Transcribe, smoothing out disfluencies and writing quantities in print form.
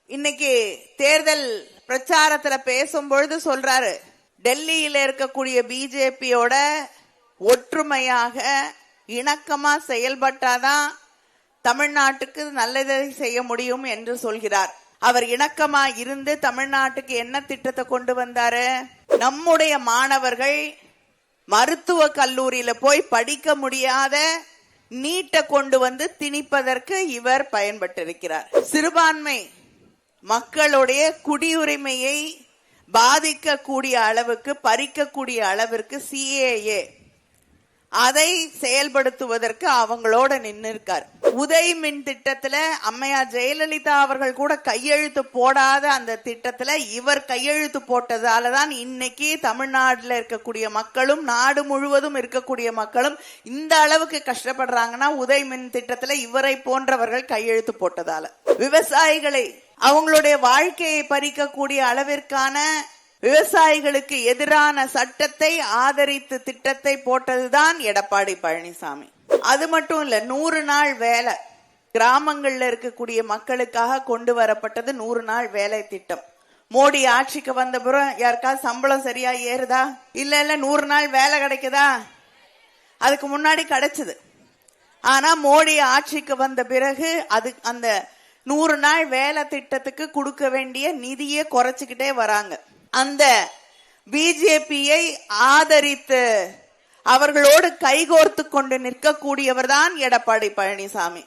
இன்னைக்கு தேர்தல் பிரச்சாரத்துல பேசும்பொழுது சொல்றாரு, டெல்லியில இருக்கக்கூடிய பிஜேபியோட ஒற்றுமையாக இணக்கமா செயல்பட்டாதான் தமிழ்நாட்டுக்கு நல்லதை செய்ய முடியும் என்று சொல்கிறார். அவர் இணக்கமா இருந்து தமிழ்நாட்டுக்கு என்ன திட்டத்தை கொண்டு வந்தாரு? நம்முடைய மாணவர்கள் மருத்துவ கல்லூரியில போய் படிக்க முடியாத நீட்டை கொண்டு வந்து திணிப்பதற்கு இவர் பயன்பட்டிருக்கிறார். சிறுபான்மை மக்களுடைய குடியுரிமையை பாதிக்கக்கூடிய அளவுக்கு, பறிக்கக்கூடிய அளவிற்கு சிஏஏ அதை செயல்படுத்துவதற்கு அவங்களோட நின்று இருக்கார். உதய் மின் திட்டத்துல அம்மையார் ஜெயலலிதா அவர்கள் கூட கையெழுத்து போடாத அந்த திட்டத்துல இவர் கையெழுத்து போட்டதாலதான் இன்னைக்கு தமிழ்நாடுல இருக்கக்கூடிய மக்களும் நாடு முழுவதும் இருக்கக்கூடிய மக்களும் இந்த அளவுக்கு கஷ்டப்படுறாங்கன்னா உதய் மின் திட்டத்துல இவரை போன்றவர்கள் கையெழுத்து போட்டதால. விவசாயிகளை அவங்களுடைய வாழ்க்கையை பறிக்கக்கூடிய அளவிற்கான விவசாயிகளுக்கு எதிரான சட்டத்தை ஆதரித்து திட்டத்தை போட்டதுதான் எடப்பாடி பழனிசாமி. அது மட்டும் இல்ல, 100 நாள் வேலை கிராமங்கள்ல இருக்கக்கூடிய மக்களுக்காக கொண்டு வரப்பட்டது 100 நாள் வேலை திட்டம். மோடி ஆட்சிக்கு வந்த பிறகு யாருக்காவது சம்பளம் சரியா ஏறுதா? இல்ல 100 நாள் வேலை கிடைக்குதா? அதுக்கு முன்னாடி கிடைச்சது. ஆனா மோடி ஆட்சிக்கு வந்த பிறகு அது அந்த 100 நாள் வேலை திட்டத்துக்கு கொடுக்க வேண்டிய நிதியை குறைச்சுக்கிட்டே வராங்க. அந்த பிஜேபியை ஆதரித்து அவர்களோடு கைகோர்த்து கொண்டு நிற்கக்கூடியவர் தான் எடப்பாடி பழனிசாமி.